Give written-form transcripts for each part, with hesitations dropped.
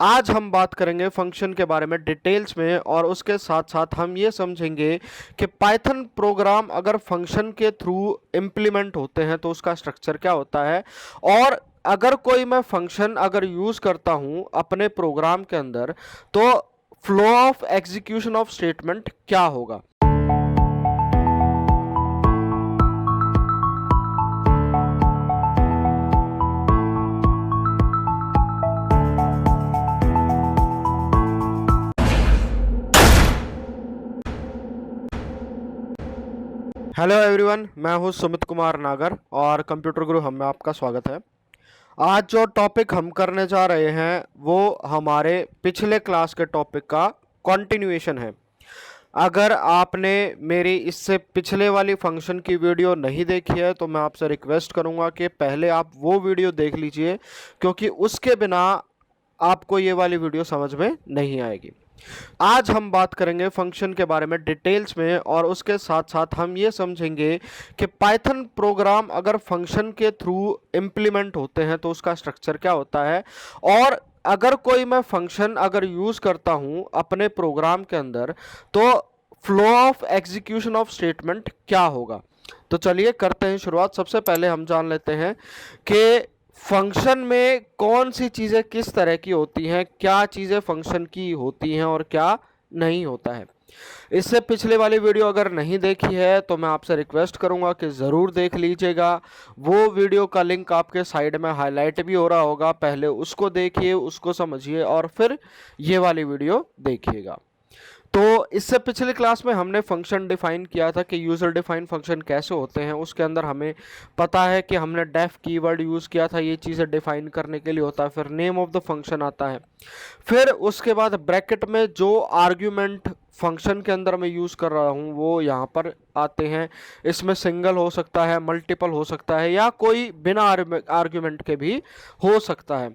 आज हम बात करेंगे फंक्शन के बारे में डिटेल्स में और उसके साथ साथ हम ये समझेंगे कि पाइथन प्रोग्राम अगर फंक्शन के थ्रू इम्प्लीमेंट होते हैं तो उसका स्ट्रक्चर क्या होता है। और अगर कोई मैं फंक्शन अगर यूज़ करता हूँ अपने प्रोग्राम के अंदर तो flow of execution of statement क्या होगा। हेलो एवरीवन, मैं हूँ सुमित कुमार नागर और कंप्यूटर गुरु हम में आपका स्वागत है। आज जो टॉपिक हम करने जा रहे हैं वो हमारे पिछले क्लास के टॉपिक का कंटिन्यूएशन है। अगर आपने मेरी इससे पिछले वाली फंक्शन की वीडियो नहीं देखी है तो मैं आपसे रिक्वेस्ट करूंगा कि पहले आप वो वीडियो देख लीजिए, क्योंकि उसके बिना आपको ये वाली वीडियो समझ में नहीं आएगी। आज हम बात करेंगे फंक्शन के बारे में डिटेल्स में और उसके साथ साथ हम ये समझेंगे कि पाइथन प्रोग्राम अगर फंक्शन के थ्रू इम्प्लीमेंट होते हैं तो उसका स्ट्रक्चर क्या होता है। और अगर कोई मैं फंक्शन अगर यूज़ करता हूँ अपने प्रोग्राम के अंदर तो flow of execution of statement क्या होगा। तो चलिए करते हैं शुरुआत। सबसे पहले हम जान लेते हैं कि फंक्शन में कौन सी चीज़ें किस तरह की होती हैं, क्या चीज़ें फंक्शन की होती हैं और क्या नहीं होता है। इससे पिछले वाली वीडियो अगर नहीं देखी है तो मैं आपसे रिक्वेस्ट करूंगा कि ज़रूर देख लीजिएगा। वो वीडियो का लिंक आपके साइड में हाईलाइट भी हो रहा होगा, पहले उसको देखिए, उसको समझिए और फिर ये वाली वीडियो देखिएगा। तो इससे पिछले क्लास में हमने फंक्शन डिफाइन किया था कि यूज़र डिफाइन फंक्शन कैसे होते हैं। उसके अंदर हमें पता है कि हमने डेफ कीवर्ड यूज़ किया था, ये चीज़ें डिफाइन करने के लिए होता है। फिर नेम ऑफ द फंक्शन आता है, फिर उसके बाद ब्रैकेट में जो आर्ग्यूमेंट फंक्शन के अंदर मैं यूज़ कर रहा हूँ वो यहाँ पर आते हैं। इसमें सिंगल हो सकता है, मल्टीपल हो सकता है या कोई बिना आर्ग्यूमेंट के भी हो सकता है।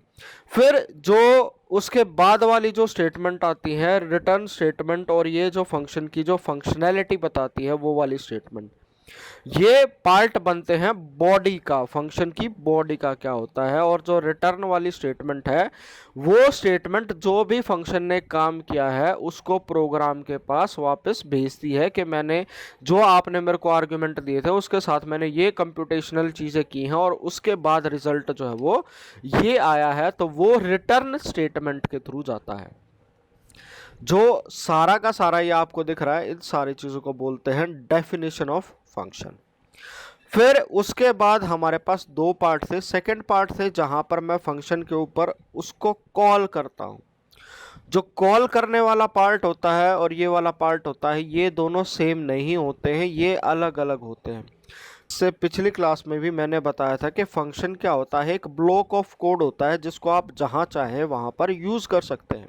फिर जो उसके बाद वाली जो स्टेटमेंट आती है रिटर्न स्टेटमेंट, और ये जो फंक्शन की जो फंक्शनैलिटी बताती है वो वाली स्टेटमेंट, ये पार्ट बनते हैं बॉडी का। फंक्शन की बॉडी का क्या होता है, और जो रिटर्न वाली स्टेटमेंट है वो स्टेटमेंट जो भी फंक्शन ने काम किया है उसको प्रोग्राम के पास वापस भेजती है कि मैंने जो आपने मेरे को आर्गुमेंट दिए थे उसके साथ मैंने ये कंप्यूटेशनल चीज़ें की हैं और उसके बाद रिजल्ट जो है वो ये आया है। तो वो रिटर्न स्टेटमेंट के थ्रू जाता है। जो सारा का सारा ये आपको दिख रहा है, इन सारी चीज़ों को बोलते हैं डेफिनेशन ऑफ फंक्शन। फिर उसके बाद हमारे पास दो पार्ट थे। सेकंड पार्ट थे जहां पर मैं फंक्शन के ऊपर उसको कॉल करता हूं। जो कॉल करने वाला पार्ट होता है और ये वाला पार्ट होता है, ये दोनों सेम नहीं होते हैं, ये अलग अलग होते हैं। इससे पिछली क्लास में भी मैंने बताया था कि फंक्शन क्या होता है, एक ब्लॉक ऑफ कोड होता है जिसको आप जहां चाहें वहां पर यूज कर सकते हैं।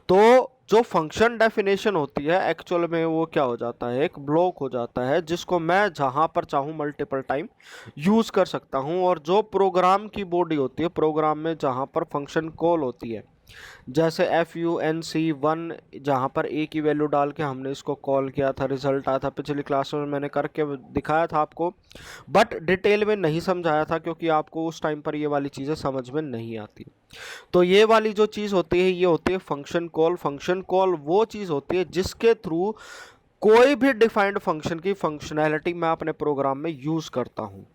तो जो फंक्शन डेफिनेशन होती है एक्चुअल में वो क्या हो जाता है, एक ब्लॉक हो जाता है जिसको मैं जहां पर चाहूं मल्टीपल टाइम यूज कर सकता हूं। और जो प्रोग्राम की बॉडी होती है, प्रोग्राम में जहां पर फंक्शन कॉल होती है, जैसे FUNC1, जहाँ पर ए की वैल्यू डाल के हमने इसको कॉल किया था, रिजल्ट आया था। पिछली क्लास में मैंने करके दिखाया था आपको, बट डिटेल में नहीं समझाया था क्योंकि आपको उस टाइम पर ये वाली चीज़ें समझ में नहीं आती। तो ये वाली जो चीज़ होती है ये होती है फंक्शन कॉल। फंक्शन कॉल वो चीज़ होती है जिसके थ्रू कोई भी डिफाइंड फंक्शन की फंक्शनैलिटी मैं अपने प्रोग्राम में यूज़ करता हूँ।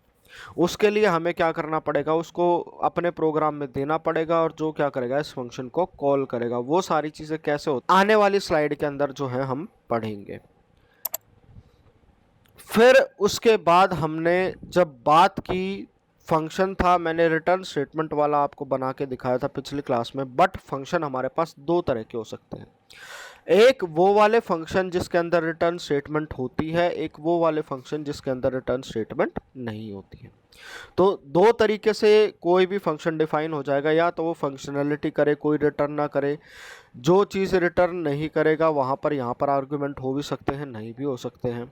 उसके लिए हमें क्या करना पड़ेगा, उसको अपने प्रोग्राम में देना पड़ेगा और जो क्या करेगा इस फंक्शन को कॉल करेगा। वो सारी चीज़ें कैसे होती आने वाली स्लाइड के अंदर जो है हम पढ़ेंगे। फिर उसके बाद हमने जब बात की, फंक्शन था, मैंने रिटर्न स्टेटमेंट वाला आपको बना के दिखाया था पिछली क्लास में। बट फंक्शन हमारे पास दो तरह के हो सकते हैं। एक वो वाले फंक्शन जिसके अंदर रिटर्न स्टेटमेंट होती है, एक वो वाले फंक्शन जिसके अंदर रिटर्न स्टेटमेंट नहीं होती है। तो दो तरीके से कोई भी फंक्शन डिफाइन हो जाएगा, या तो वो फंक्शनैलिटी करे, कोई रिटर्न ना करे। जो चीज़ रिटर्न नहीं करेगा वहाँ पर यहाँ पर आर्गुमेंट हो भी सकते हैं, नहीं भी हो सकते हैं।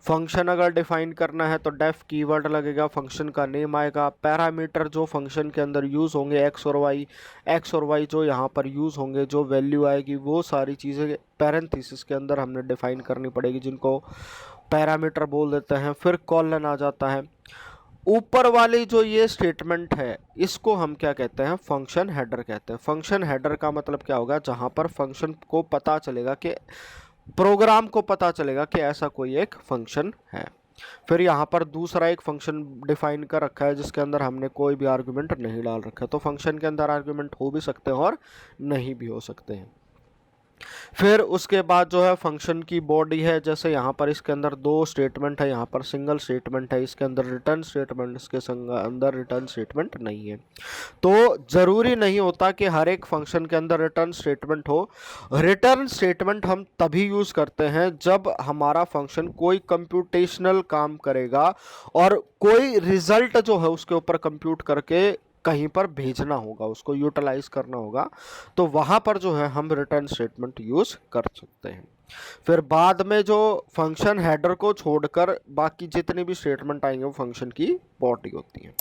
फंक्शन अगर डिफाइन करना है तो डेफ कीवर्ड लगेगा, फंक्शन का नेम आएगा, पैरामीटर जो फंक्शन के अंदर यूज़ होंगे एक्स और वाई जो यहाँ पर यूज़ होंगे, जो वैल्यू आएगी वो सारी चीज़ें पैरेंथेसिस के अंदर हमने डिफाइन करनी पड़ेगी, जिनको पैरामीटर बोल देते हैं। फिर कॉलन आ जाता है। ऊपर वाली जो ये स्टेटमेंट है इसको हम क्या कहते हैं, फंक्शन हेडर कहते हैं। फंक्शन हेडर का मतलब क्या होगा, जहां पर फंक्शन को पता चलेगा कि प्रोग्राम को पता चलेगा कि ऐसा कोई एक फंक्शन है। फिर यहाँ पर दूसरा एक फंक्शन डिफाइन कर रखा है जिसके अंदर हमने कोई भी आर्गुमेंट नहीं डाल रखा है। तो फंक्शन के अंदर आर्गुमेंट हो भी सकते हैं और नहीं भी हो सकते हैं। फिर उसके बाद जो है फंक्शन की बॉडी है, जैसे यहाँ पर इसके अंदर दो स्टेटमेंट है, यहाँ पर सिंगल स्टेटमेंट है, इसके अंदर रिटर्न स्टेटमेंट, इसके अंदर रिटर्न स्टेटमेंट नहीं है। तो जरूरी नहीं होता कि हर एक फंक्शन के अंदर रिटर्न स्टेटमेंट हो। रिटर्न स्टेटमेंट हम तभी यूज करते हैं जब हमारा फंक्शन कोई कंप्यूटेशनल काम करेगा और कोई रिजल्ट जो है उसके ऊपर कंप्यूट करके कहीं पर भेजना होगा, उसको यूटिलाइज करना होगा, तो वहां पर जो है हम रिटर्न स्टेटमेंट यूज कर सकते हैं। फिर बाद में जो फंक्शन हेडर को छोड़कर बाकी जितनी भी स्टेटमेंट आएंगे वो फंक्शन की बॉडी होती है।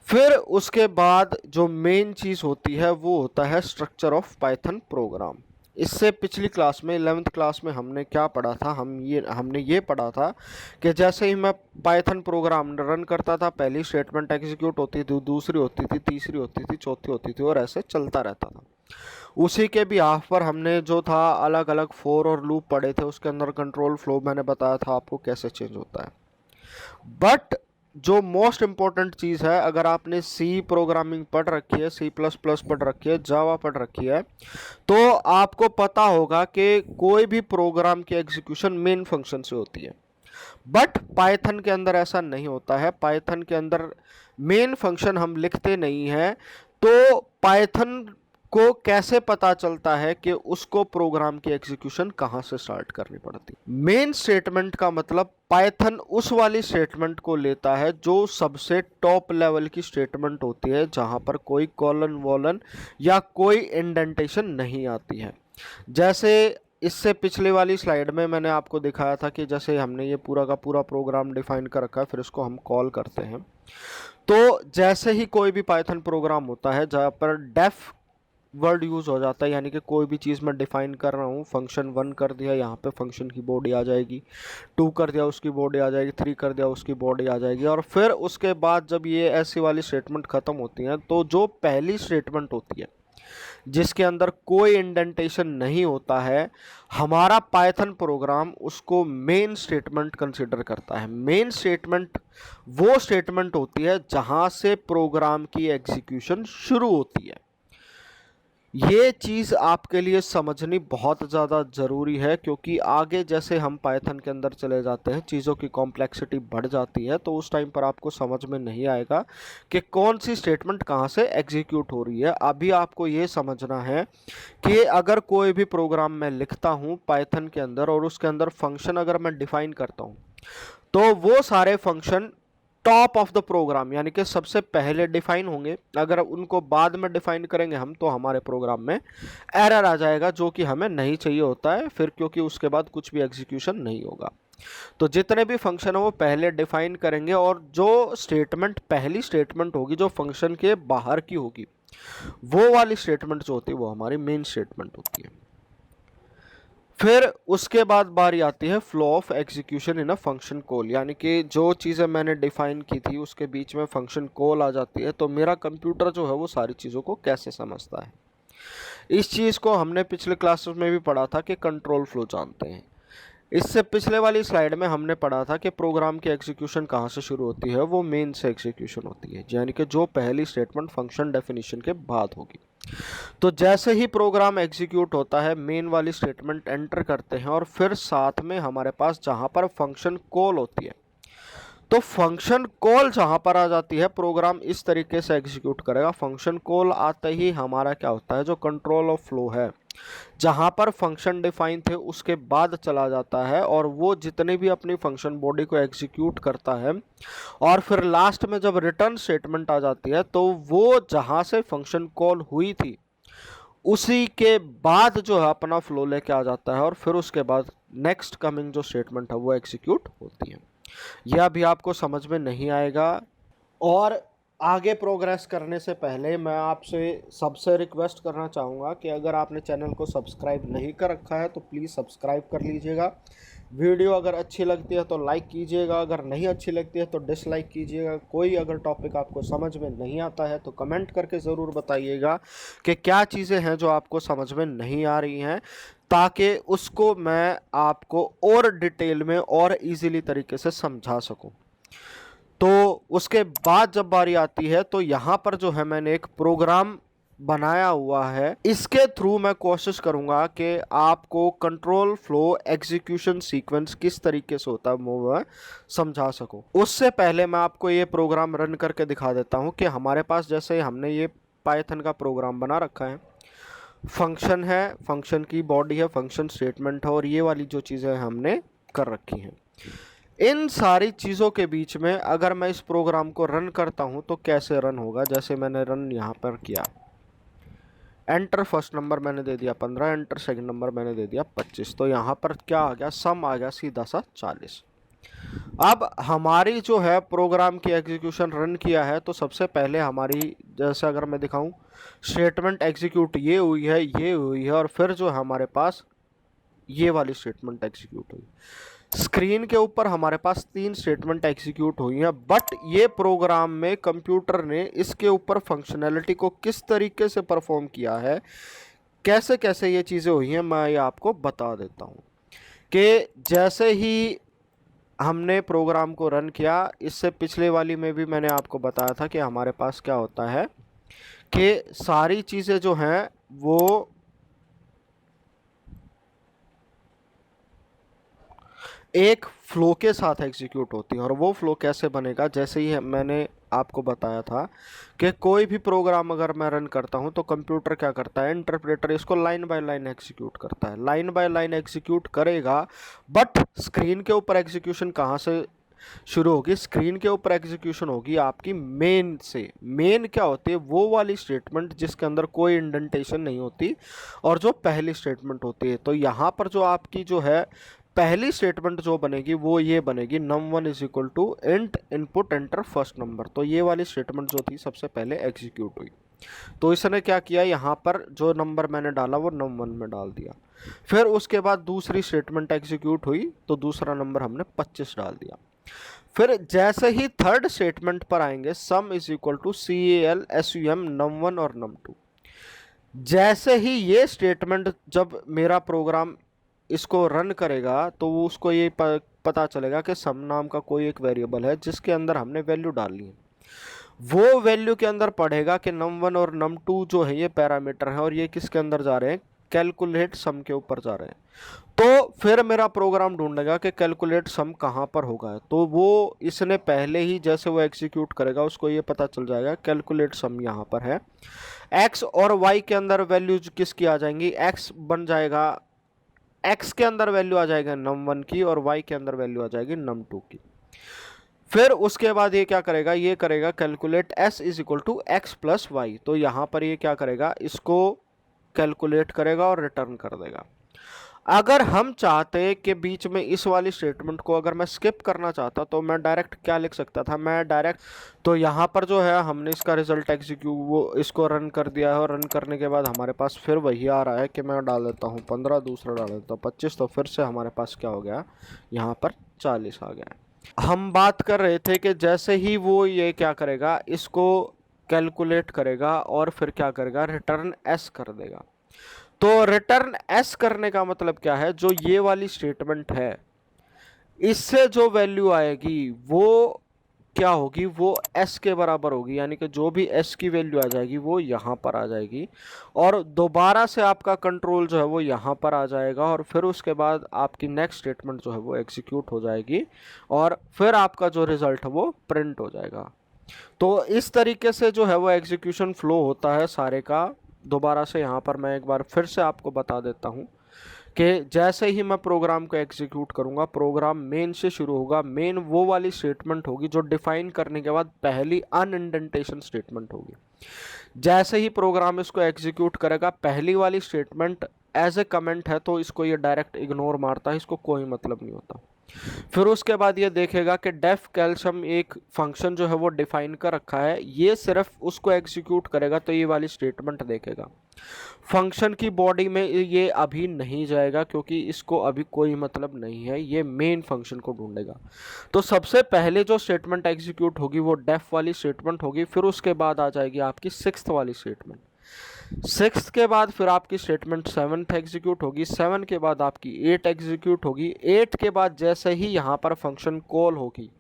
फिर उसके बाद जो मेन चीज होती है वो होता है स्ट्रक्चर ऑफ पाइथन प्रोग्राम। इससे पिछली क्लास में 11th क्लास में हमने क्या पढ़ा था, हमने ये पढ़ा था कि जैसे ही मैं पाइथन प्रोग्राम रन करता था, पहली स्टेटमेंट एग्जीक्यूट होती थी, दूसरी होती थी, तीसरी होती थी, चौथी होती थी और ऐसे चलता रहता था। उसी के बिहाफ पर हमने जो था अलग अलग फोर और लूप पढ़े थे, उसके अंदर कंट्रोल फ्लो मैंने बताया था आपको कैसे चेंज होता है। बट जो मोस्ट इंपॉर्टेंट चीज़ है, अगर आपने सी प्रोग्रामिंग पढ़ रखी है, C++ पढ़ रखी है, जावा पढ़ रखी है, तो आपको पता होगा कि कोई भी प्रोग्राम की एग्जीक्यूशन मेन फंक्शन से होती है। बट पाइथन के अंदर ऐसा नहीं होता है। पाइथन के अंदर मेन फंक्शन हम लिखते नहीं हैं, तो पाइथन को कैसे पता चलता है कि उसको प्रोग्राम की एग्जीक्यूशन कहां से स्टार्ट करनी पड़ती। मेन स्टेटमेंट का मतलब पाइथन उस वाली स्टेटमेंट को लेता है जो सबसे टॉप लेवल की स्टेटमेंट होती है, जहां पर कोई कॉलन वॉलन या कोई इंडेंटेशन नहीं आती है। जैसे इससे पिछले वाली स्लाइड में मैंने आपको दिखाया था कि जैसे हमने ये पूरा का पूरा प्रोग्राम डिफाइन कर रखा है, फिर इसको हम कॉल करते हैं। तो जैसे ही कोई भी पाइथन प्रोग्राम होता है जहाँ पर डेफ वर्ड यूज हो जाता है, यानी कि कोई भी चीज़ मैं डिफाइन कर रहा हूँ, फंक्शन 1 कर दिया, यहाँ पे फंक्शन की बॉडी आ जाएगी, 2 कर दिया उसकी बॉडी आ जाएगी, 3 कर दिया उसकी बॉडी आ जाएगी। और फिर उसके बाद जब ये ऐसी वाली स्टेटमेंट खत्म होती हैं, तो जो पहली स्टेटमेंट होती है जिसके अंदर कोई इंडेंटेशन नहीं होता है, हमारा पाइथन प्रोग्राम उसको मेन स्टेटमेंट कंसिडर करता है। मेन स्टेटमेंट वो स्टेटमेंट होती है जहां से प्रोग्राम की एग्जीक्यूशन शुरू होती है। ये चीज़ आपके लिए समझनी बहुत ज़्यादा ज़रूरी है, क्योंकि आगे जैसे हम पाइथन के अंदर चले जाते हैं, चीज़ों की कॉम्प्लेक्सिटी बढ़ जाती है, तो उस टाइम पर आपको समझ में नहीं आएगा कि कौन सी स्टेटमेंट कहाँ से एग्जीक्यूट हो रही है। अभी आपको ये समझना है कि अगर कोई भी प्रोग्राम मैं लिखता हूँ पाइथन के अंदर और उसके अंदर फंक्शन अगर मैं डिफाइन करता हूँ, तो वो सारे function top of the program यानी कि सबसे पहले डिफाइन होंगे। अगर उनको बाद में डिफाइन करेंगे हम, तो हमारे प्रोग्राम में एरर आ जाएगा, जो कि हमें नहीं चाहिए होता है फिर, क्योंकि उसके बाद कुछ भी एग्जीक्यूशन नहीं होगा। तो जितने भी फंक्शन है वो पहले डिफाइन करेंगे, और जो स्टेटमेंट पहली स्टेटमेंट होगी जो फंक्शन के बाहर की होगी, वो वाली स्टेटमेंट जो होती है वो हमारी मेन स्टेटमेंट होती है। फिर उसके बाद बारी आती है flow of execution in a function call, यानी कि जो चीज़ें मैंने डिफाइन की थी उसके बीच में फंक्शन कॉल आ जाती है, तो मेरा कंप्यूटर जो है वो सारी चीज़ों को कैसे समझता है। इस चीज़ को हमने पिछले क्लासेस में भी पढ़ा था कि कंट्रोल फ्लो जानते हैं। इससे पिछले वाली स्लाइड में हमने पढ़ा था कि प्रोग्राम की एग्जीक्यूशन कहाँ से शुरू होती है, वो मेन से एग्जीक्यूशन होती है, यानी कि जो पहली स्टेटमेंट फंक्शन डेफिनेशन के बाद होगी। तो जैसे ही प्रोग्राम एग्जीक्यूट होता है, मेन वाली स्टेटमेंट एंटर करते हैं, और फिर साथ में हमारे पास जहां पर फंक्शन कॉल होती है, तो फंक्शन कॉल जहां पर आ जाती है, प्रोग्राम इस तरीके से एग्जीक्यूट करेगा। फंक्शन कॉल आते ही हमारा क्या होता है, जो कंट्रोल ऑफ फ्लो है, जहां पर फंक्शन डिफाइन थे उसके बाद चला जाता है, और वो जितने भी अपनी फंक्शन बॉडी को एग्जीक्यूट करता है, और फिर लास्ट में जब रिटर्न स्टेटमेंट आ जाती है, तो वो जहां से फंक्शन कॉल हुई थी उसी के बाद जो है अपना फ्लो लेके आ जाता है, और फिर उसके बाद नेक्स्ट कमिंग जो स्टेटमेंट है वो एग्जीक्यूट होती है। यह अभी आपको समझ में नहीं आएगा। और आगे प्रोग्रेस करने से पहले मैं आपसे सबसे रिक्वेस्ट करना चाहूँगा कि अगर आपने चैनल को सब्सक्राइब नहीं कर रखा है तो प्लीज़ सब्सक्राइब कर लीजिएगा, वीडियो अगर अच्छी लगती है तो लाइक कीजिएगा, अगर नहीं अच्छी लगती है तो डिसलाइक कीजिएगा। कोई अगर टॉपिक आपको समझ में नहीं आता है तो कमेंट करके ज़रूर बताइएगा कि क्या चीज़ें हैं जो आपको समझ में नहीं आ रही हैं, ताकि उसको मैं आपको और डिटेल में और इजीली तरीके से समझा सकूं। तो उसके बाद जब बारी आती है तो यहाँ पर जो है मैंने एक प्रोग्राम बनाया हुआ है, इसके थ्रू मैं कोशिश करूंगा कि आपको कंट्रोल फ्लो एग्जीक्यूशन सीक्वेंस किस तरीके से होता है वो मैं समझा सकूं। उससे पहले मैं आपको ये प्रोग्राम रन करके दिखा देता हूं कि हमारे पास जैसे हमने ये पाइथन का प्रोग्राम बना रखा है, फंक्शन है, फंक्शन की बॉडी है, फंक्शन स्टेटमेंट है और ये वाली जो चीज़ें हमने कर रखी हैं। इन सारी चीज़ों के बीच में अगर मैं इस प्रोग्राम को रन करता हूं तो कैसे रन होगा, जैसे मैंने रन यहाँ पर किया, एंटर फर्स्ट नंबर मैंने दे दिया 15, एंटर सेकंड नंबर मैंने दे दिया 25, तो यहाँ पर क्या आ गया, सम आ गया सीधा सा 40। अब हमारी जो है प्रोग्राम की एग्जीक्यूशन रन किया है तो सबसे पहले हमारी, जैसे अगर मैं दिखाऊं, स्टेटमेंट एग्जीक्यूट ये हुई है, ये हुई है, और फिर जो हमारे पास ये वाली स्टेटमेंट एग्जीक्यूट हुई। स्क्रीन के ऊपर हमारे पास 3 स्टेटमेंट एग्जीक्यूट हुई हैं, बट ये प्रोग्राम में कंप्यूटर ने इसके ऊपर फंक्शनैलिटी को किस तरीके से परफॉर्म किया है, कैसे कैसे ये चीज़ें हुई हैं, मैं ये आपको बता देता हूँ। कि जैसे ही हमने प्रोग्राम को रन किया, इससे पिछले वाली में भी मैंने आपको बताया था कि हमारे पास क्या होता है कि सारी चीज़ें जो हैं वो एक फ्लो के साथ एग्जीक्यूट होती है। और वो फ्लो कैसे बनेगा, जैसे ही मैंने आपको बताया था कि कोई भी प्रोग्राम अगर मैं रन करता हूं तो कंप्यूटर क्या करता है, इंटरप्रेटर इसको लाइन बाय लाइन एग्जीक्यूट करता है, लाइन बाय लाइन एग्जीक्यूट करेगा। बट स्क्रीन के ऊपर एग्जीक्यूशन कहाँ से शुरू होगी, स्क्रीन के ऊपर एग्जीक्यूशन होगी आपकी मेन से। मेन क्या होती है, वो वाली स्टेटमेंट जिसके अंदर कोई इंडेंटेशन नहीं होती और जो पहली स्टेटमेंट होती है। तो यहाँ पर जो आपकी जो है पहली स्टेटमेंट जो बनेगी वो ये बनेगी, num1 is equal to int input enter first number. तो ये वाली स्टेटमेंट जो थी सबसे पहले एग्जीक्यूट हुई। तो इसने क्या किया, यहाँ पर जो नंबर मैंने डाला वो num1 में डाल दिया। फिर उसके बाद दूसरी स्टेटमेंट एग्जीक्यूट हुई तो दूसरा नंबर हमने 25 डाल दिया। फिर जैसे ही थर्ड स्टेटमेंट पर आएंगे, sum is equal to CALSUM num1 और num2। जैसे ही ये स्टेटमेंट जब मेरा प्रोग्राम इसको रन करेगा तो वो उसको ये पता चलेगा कि सम नाम का कोई एक वेरिएबल है जिसके अंदर हमने वैल्यू डालनी है। वो वैल्यू के अंदर पढ़ेगा कि num1 और num2 जो है ये पैरामीटर है और ये किसके अंदर जा रहे हैं, कैलकुलेट सम के ऊपर जा रहे हैं। तो फिर मेरा प्रोग्राम ढूंढेगा कि कैलकुलेट सम कहाँ पर होगा, तो वो इसने पहले ही जैसे वो एग्जीक्यूट करेगा उसको ये पता चल जाएगा कैलकुलेट सम यहाँ पर है। एक्स और वाई के अंदर वैल्यूज किसकी आ जाएंगी, एक्स बन जाएगा, एक्स के अंदर वैल्यू आ जाएगा num1 की और वाई के अंदर वैल्यू आ जाएगी num2 की। फिर उसके बाद ये क्या करेगा, ये करेगा calculate s is equal to X plus Y. तो यहाँ पर ये क्या करेगा, इसको कैलकुलेट करेगा और रिटर्न कर देगा। अगर हम चाहते कि बीच में इस वाली स्टेटमेंट को अगर मैं स्किप करना चाहता तो मैं डायरेक्ट क्या लिख सकता था, मैं डायरेक्ट, तो यहाँ पर जो है हमने इसका रिजल्ट एग्जीक्यूट वो इसको रन कर दिया है और रन करने के बाद हमारे पास फिर वही आ रहा है कि मैं डाल देता हूँ 15, दूसरा डाल देता हूँ 25, तो फिर से हमारे पास क्या हो गया, यहाँ पर 40 आ गया है। हम बात कर रहे थे कि जैसे ही वो ये क्या करेगा, इसको कैलकुलेट करेगा और फिर क्या करेगा, रिटर्न एस कर देगा। तो रिटर्न एस करने का मतलब क्या है, जो ये वाली स्टेटमेंट है इससे जो वैल्यू आएगी वो क्या होगी, वो एस के बराबर होगी, यानी कि जो भी एस की वैल्यू आ जाएगी वो यहाँ पर आ जाएगी और दोबारा से आपका कंट्रोल जो है वो यहाँ पर आ जाएगा और फिर उसके बाद आपकी नेक्स्ट स्टेटमेंट जो है वो एग्जीक्यूट हो जाएगी और फिर आपका जो रिजल्ट है वो प्रिंट हो जाएगा। तो इस तरीके से जो है वो एग्जीक्यूशन फ्लो होता है सारे का। दोबारा से यहाँ पर मैं एक बार फिर से आपको बता देता हूँ कि जैसे ही मैं प्रोग्राम को एग्जीक्यूट करूँगा, प्रोग्राम मेन से शुरू होगा। मेन वो वाली स्टेटमेंट होगी जो डिफाइन करने के बाद पहली अनइंडेंटेशन स्टेटमेंट होगी। जैसे ही प्रोग्राम इसको एग्जीक्यूट करेगा, पहली वाली स्टेटमेंट एज ए कमेंट है तो इसको ये डायरेक्ट इग्नोर मारता है, इसको कोई मतलब नहीं होता। फिर उसके बाद ये देखेगा कि डेफ कैल्शियम एक फंक्शन जो है वो डिफाइन कर रखा है, ये सिर्फ उसको एग्जीक्यूट करेगा तो ये वाली स्टेटमेंट देखेगा। फंक्शन की बॉडी में ये अभी नहीं जाएगा क्योंकि इसको अभी कोई मतलब नहीं है, ये मेन फंक्शन को ढूंढेगा। तो सबसे पहले जो स्टेटमेंट एग्जीक्यूट होगी वो डेफ वाली स्टेटमेंट होगी, फिर उसके बाद आ जाएगी आपकी सिक्स्थ वाली स्टेटमेंट। सिक्स्थ के बाद फिर आपकी स्टेटमेंट सेवन्थ एग्जीक्यूट होगी, सेवन के बाद आपकी एट एग्जीक्यूट होगी, एट के बाद जैसे ही यहाँ पर फंक्शन कॉल होगी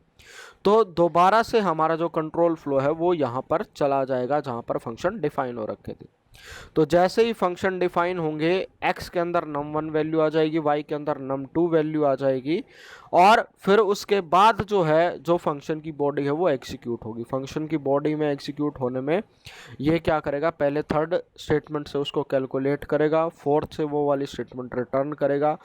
तो दोबारा से हमारा जो कंट्रोल फ्लो है वो यहाँ पर चला जाएगा जहाँ पर फंक्शन डिफाइन हो रखे थे। तो जैसे ही फंक्शन डिफाइन होंगे x के अंदर num1 वैल्यू आ जाएगी, y के अंदर num2 वैल्यू आ जाएगी, और फिर उसके बाद जो है जो फंक्शन की बॉडी है वो एग्जीक्यूट होगी। फंक्शन की बॉडी में एग्जीक्यूट होने में ये क्या करेगा, पहले थर्ड स्टेटमेंट से उसको कैलकुलेट करेगा, फोर्थ से वो वाली स्टेटमेंट रिटर्न करेगा।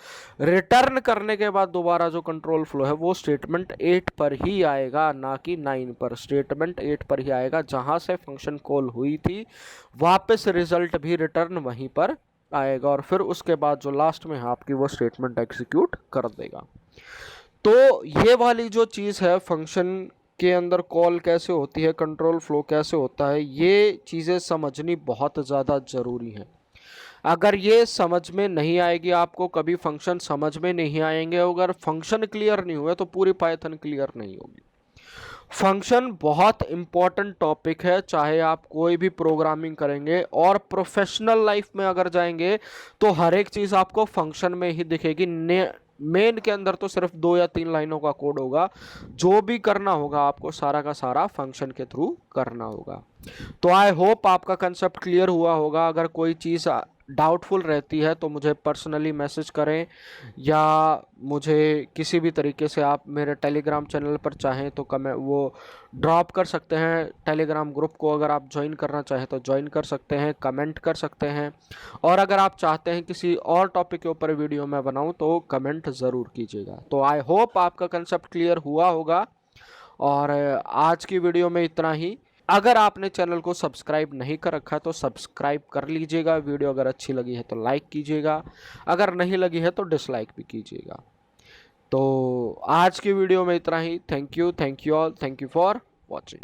रिटर्न करने के बाद दोबारा जो कंट्रोल फ्लो है वो स्टेटमेंट 8 पर ही आएगा, ना कि 9 पर। स्टेटमेंट 8 पर ही आएगा जहां से फंक्शन कॉल हुई थी, वापस रिजल्ट भी रिटर्न वहीं पर आएगा, और फिर उसके बाद जो लास्ट में है आपकी वो स्टेटमेंट एग्जीक्यूट कर देगा। तो ये वाली जो चीज़ है, फंक्शन के अंदर कॉल कैसे होती है, कंट्रोल फ्लो कैसे होता है, ये चीज़ें समझनी बहुत ज़्यादा ज़रूरी है। अगर ये समझ में नहीं आएगी आपको, कभी फंक्शन समझ में नहीं आएंगे, अगर फंक्शन क्लियर नहीं हुए तो पूरी पाइथन क्लियर नहीं होगी। फंक्शन बहुत इंपॉर्टेंट टॉपिक है, चाहे आप कोई भी प्रोग्रामिंग करेंगे और प्रोफेशनल लाइफ में अगर जाएंगे तो हर एक चीज़ आपको फंक्शन में ही दिखेगी। मेन के अंदर तो सिर्फ 2 या 3 लाइनों का कोड होगा, जो भी करना होगा आपको सारा का सारा फंक्शन के थ्रू करना होगा। तो आई होप आपका कंसेप्ट क्लियर हुआ होगा। अगर कोई चीज़ डाउटफुल रहती है तो मुझे पर्सनली मैसेज करें, या मुझे किसी भी तरीके से आप मेरे टेलीग्राम चैनल पर चाहें तो वो ड्रॉप कर सकते हैं। टेलीग्राम ग्रुप को अगर आप ज्वाइन करना चाहें तो ज्वाइन कर सकते हैं, कमेंट कर सकते हैं, और अगर आप चाहते हैं किसी और टॉपिक के ऊपर वीडियो मैं बनाऊं तो कमेंट ज़रूर कीजिएगा। तो आई होप आपका कंसेप्ट क्लियर हुआ होगा, और आज की वीडियो में इतना ही। अगर आपने चैनल को सब्सक्राइब नहीं कर रखा तो सब्सक्राइब कर लीजिएगा। वीडियो अगर अच्छी लगी है तो लाइक कीजिएगा, अगर नहीं लगी है तो डिसलाइक भी कीजिएगा। तो आज की वीडियो में इतना ही। Thank you all, thank you for watching.